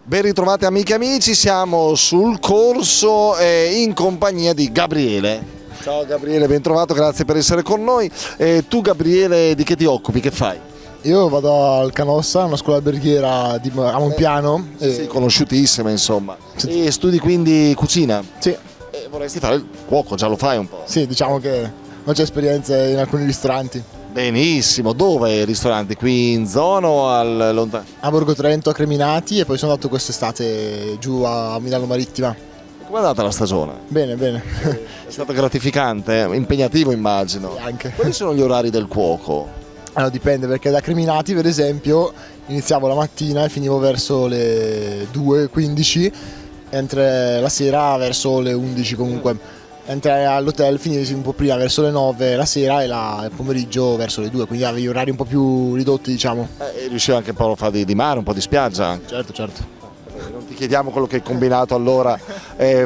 Ben ritrovati amiche e amici, siamo sul corso in compagnia di Gabriele. Ciao Gabriele, ben trovato, grazie per essere con noi. Tu Gabriele, di che ti occupi, che fai? Io vado al Canossa, una scuola alberghiera a Monpiano. Sì, conosciutissima insomma. Sì. E studi quindi cucina? Sì, E vorresti fare il cuoco, già lo fai un po'? sì, diciamo che non c'è esperienza in alcuni ristoranti. Benissimo, dove i ristoranti? Qui in zona o al lontano? A Borgo Trento, a Creminati e poi sono andato quest'estate giù a Milano Marittima. Com'è andata la stagione? Bene, bene. È stato gratificante, impegnativo immagino. Sì, anche. Quali sono gli orari del cuoco? Allora dipende perché da Creminati per esempio iniziavo la mattina e finivo verso le 2:15, mentre la sera verso le 11 comunque. Mentre all'hotel finivi un po' prima verso le 9 la sera e il pomeriggio verso le 2, quindi avevi orari un po' più ridotti diciamo. E riusciva anche un po' a fare di mare, un po' di spiaggia anche. Certo, certo. Non ti chiediamo quello che hai combinato allora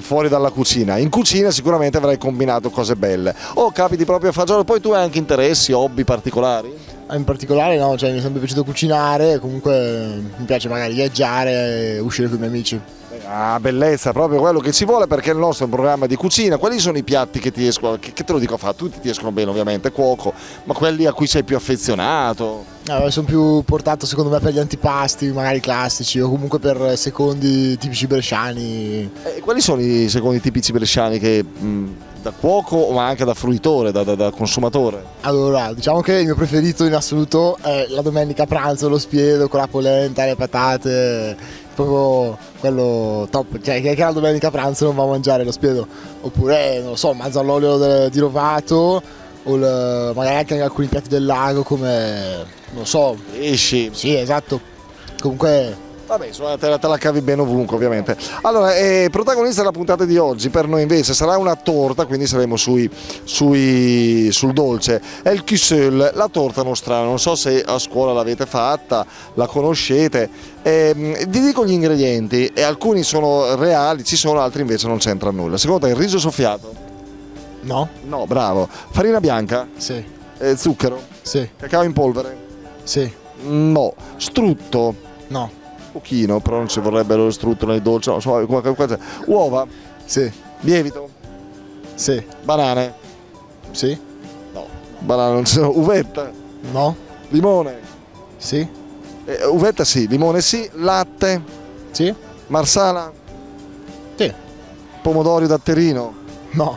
fuori dalla cucina. In cucina sicuramente avrai combinato cose belle. O capiti proprio a fagiolo, poi tu hai anche interessi, hobby particolari? In particolare no, cioè mi è sempre piaciuto cucinare, comunque mi piace magari viaggiare e uscire con i miei amici. Ah, bellezza, proprio quello che ci vuole perché il nostro è un programma di cucina. Quali sono i piatti che ti escono, che te lo dico a fare? Tutti ti escono bene ovviamente, cuoco, ma quelli a cui sei più affezionato? Sono più portato secondo me per gli antipasti, magari classici, o comunque per secondi tipici bresciani. Quali sono i secondi tipici bresciani che da cuoco ma anche da fruitore, da consumatore? Allora, diciamo che il mio preferito in assoluto è la domenica a pranzo, lo spiedo con la polenta, le patate, proprio quello top, cioè che la domenica a pranzo non va a mangiare lo spiedo, oppure non lo so, mezzo all'olio di rovato, o magari anche alcuni piatti del lago come, non lo so. Pesci. Sì, esatto, comunque. Vabbè, te la cavi bene ovunque ovviamente. Allora, protagonista della puntata di oggi per noi invece sarà una torta, quindi saremo sul dolce. È il kissel, la torta nostrana, non so se a scuola l'avete fatta, la conoscete. Vi dico gli ingredienti e alcuni sono reali, ci sono, altri invece non c'entra nulla. Secondo te il riso soffiato? No? No, bravo. Farina bianca? Sì. Zucchero? Sì. Cacao in polvere? Sì. No. Strutto? No. Pochino, però non ci vorrebbe lo strutto nel dolce, no, uova, Sì. lievito, Sì. banane, Sì. no, banane non ci sono, uvetta, No. limone, Sì. uvetta sì, limone sì, latte, Sì. marsala, Sì. pomodori datterino. No.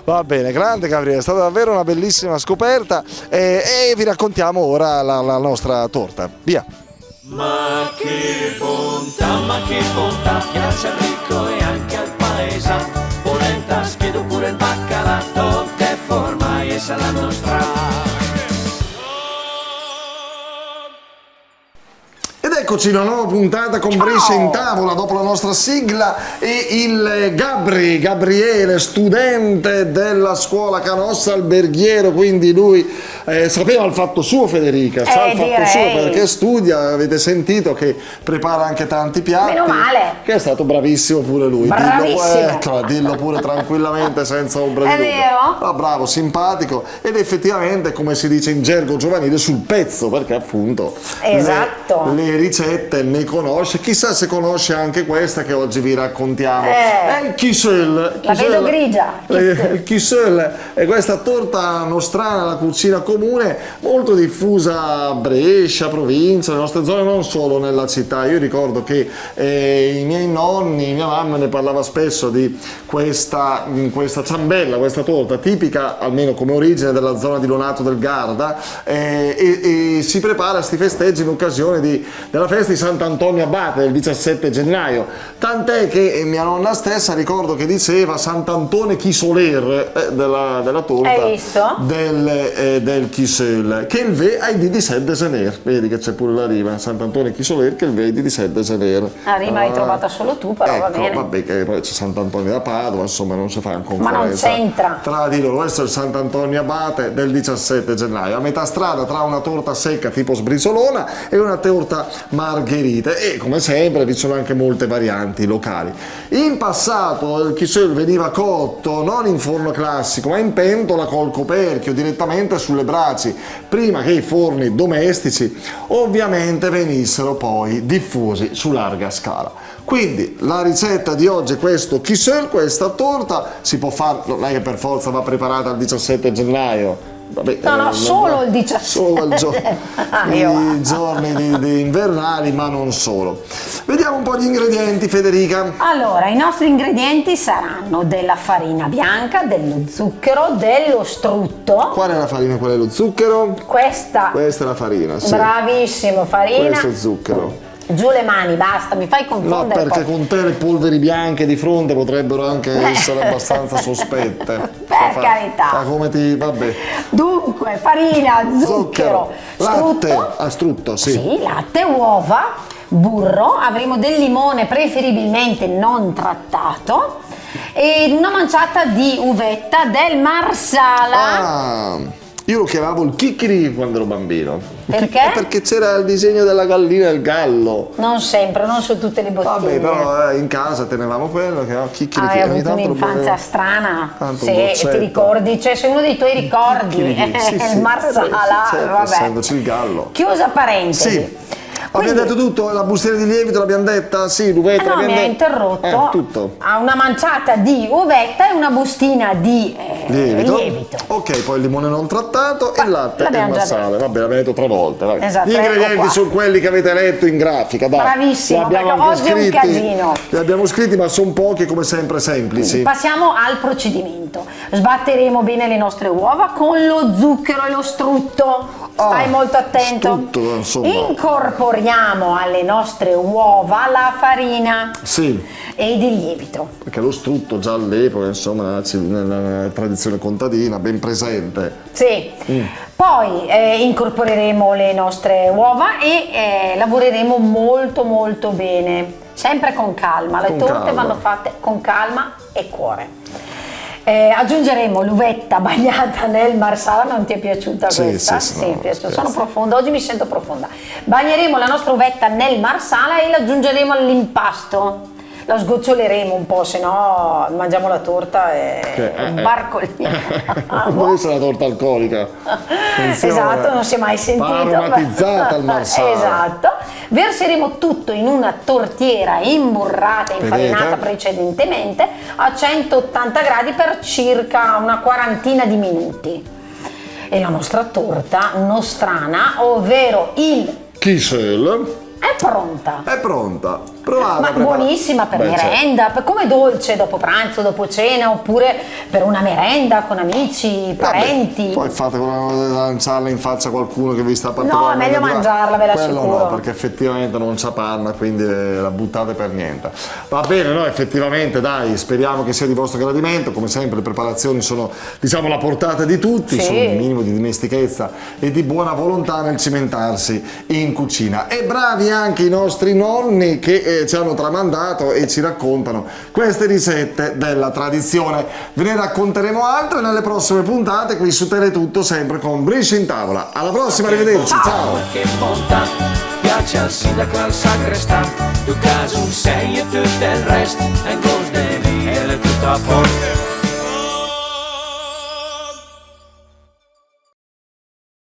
Va bene, grande Gabriele, è stata davvero una bellissima scoperta e vi raccontiamo ora la nostra torta, via. Ma che bontà, piace al ricco e anche al paesa. Polenta, spiedo pure il baccalà, torta e forma e sarà nostra. Ed eccoci una nuova puntata con Brescia in tavola dopo la nostra sigla e il Gabriele, studente della scuola Canossa Alberghiero, quindi lui sapeva il fatto suo, Federica, sa il fatto suo perché studia, avete sentito che prepara anche tanti piatti. Meno male. Che è stato bravissimo pure lui. Bravissimo. Dillo pure tranquillamente senza ombra di È dubbio. vero? Ah, bravo, simpatico ed effettivamente, come si dice in gergo giovanile, sul pezzo perché appunto Esatto. le ricette ne conosce, chissà se conosce anche questa che oggi vi raccontiamo. È il kissel. La vedo grigia. Il kissel è questa torta nostrana, la cucina comune, molto diffusa a Brescia, provincia, nelle nostre zone, non solo nella città. Io ricordo che i miei nonni, mia mamma ne parlava spesso di questa ciambella, questa torta tipica, almeno come origine, della zona di Lonato del Garda, e si prepara a sti festeggi in occasione della festa di Sant'Antonio Abate del 17 gennaio, tant'è che mia nonna stessa ricordo che diceva Sant'Antone chi soler della torta. Hai visto? Del kissel, che il ve hai di sette zener, vedi che c'è pure la rima, Sant'Antone chi soler che il ve di sette zener. La rima l'hai trovata solo tu, però va bene. Vabbè, che poi c'è Sant'Antonio da Padova, insomma non si fa in concorrenza. Ma non c'entra. Tra di loro, questo è il Sant'Antonio Abate del 17 gennaio, a metà strada tra una torta secca tipo sbrisolona e una torta margherite, e come sempre vi sono anche molte varianti locali. In passato il kissel veniva cotto non in forno classico ma in pentola col coperchio direttamente sulle braccia braci, prima che i forni domestici ovviamente venissero poi diffusi su larga scala. Quindi la ricetta di oggi è questo kissel, questa torta, si può fare, non è che per forza va preparata il 17 gennaio. Vabbè, No, solo il 17. Solo i giorni di invernali, ma non solo. Vediamo un po' gli ingredienti, Federica. Allora, i nostri ingredienti saranno della farina bianca, dello zucchero, dello strutto. Qual è la farina, qual è lo zucchero? Questa è la farina, sì. Bravissimo, farina. Questo è zucchero. Giù le mani, basta, mi fai No, confondere. perché poi. con te le polveri bianche di fronte potrebbero anche essere abbastanza sospette. Per carità. Come ti... vabbè. Dunque, farina, zucchero, latte, strutto. strutto, sì. Sì, latte, uova, burro, avremo del limone preferibilmente non trattato e una manciata di uvetta del Marsala. Ah, io lo chiamavo il chicchiri quando ero bambino. Perché? Perché c'era il disegno della gallina e il gallo. Non sempre, non su tutte le bottiglie. Vabbè, però in casa tenevamo quello che era chicchiri. Hai ogni avuto tanto lo un'infanzia bevevo. strana, Tanto se boccetta. ti ricordi, cioè se uno dei tuoi ricordi Chicchiri, sì, sì. il Marsala, Certo, vabbè. essendoci il gallo. Chiusa parentesi. Sì. Quindi- Abbiamo detto tutto, la bustiera di lievito l'abbiamo detta? Sì, l'uvetta no, l'abbiamo mi ha detta. interrotto. Tutto. Ha una manciata di uvetta e una bustina di lievito. Ok, poi il limone non trattato e il latte e il l'abbiamo già marsale. detto. Vabbè, l'abbiamo detto 3 volte. Vai. Esatto, Gli ecco ingredienti qua. sono quelli che avete letto in grafica, dai. Bravissimo, Li abbiamo perché anche oggi è un scritti, casino. Li abbiamo scritti, ma sono pochi come sempre semplici. Passiamo al procedimento. Sbatteremo bene le nostre uova con lo zucchero e lo strutto. Stai molto attento. strutto, insomma. Incorporiamo alle nostre uova la farina Sì, ed il lievito. perché lo strutto già all'epoca, insomma, nella tradizione contadina, ben presente. Sì. Poi incorporeremo le nostre uova e lavoreremo molto molto bene, sempre con calma. Le Con torte calma. vanno fatte con calma e cuore. Aggiungeremo l'uvetta bagnata nel Marsala, non ti è piaciuta Sì, questa? sì, Sì, no, piace. scherzo. Sono profonda, oggi mi sento profonda. Bagneremo la nostra uvetta nel Marsala e l'aggiungeremo all'impasto. La sgoccioleremo un po', se no mangiamo la torta e barcolino. Può essere una torta alcolica. Attenzione. Esatto, non si è mai sentito. Aromatizzata al Marsala. Esatto. Verseremo tutto in una tortiera imburrata e infarinata Vedete? precedentemente a 180 gradi per circa una quarantina di minuti. E la nostra torta nostrana, ovvero il Kissel è pronta. è pronta. Provate Ma a preparare. buonissima per Beh, certo. merenda, come dolce dopo pranzo, dopo cena, oppure per una merenda con amici, parenti. Vabbè, poi fate lanciarla in faccia a qualcuno che vi sta No, è particolarmente meglio di là. mangiarla, ve Quello l'assicuro. no, perché effettivamente non c'ha panna, quindi la buttate per niente. Va bene, no, effettivamente dai, speriamo che sia di vostro gradimento. Come sempre le preparazioni sono, diciamo, alla portata di tutti, Sì. sono un minimo di dimestichezza e di buona volontà nel cimentarsi in cucina. E bravi anche i nostri nonni che ci hanno tramandato e ci raccontano queste ricette della tradizione. Ve ne racconteremo altre nelle prossime puntate qui su Teletutto, sempre con Brescia in tavola. Alla prossima, arrivederci, ciao! Ma che bontà, piace al sindaco e al sagrestà, tu caso un sei e tutto il resto, e cos devi, è tutto a posto.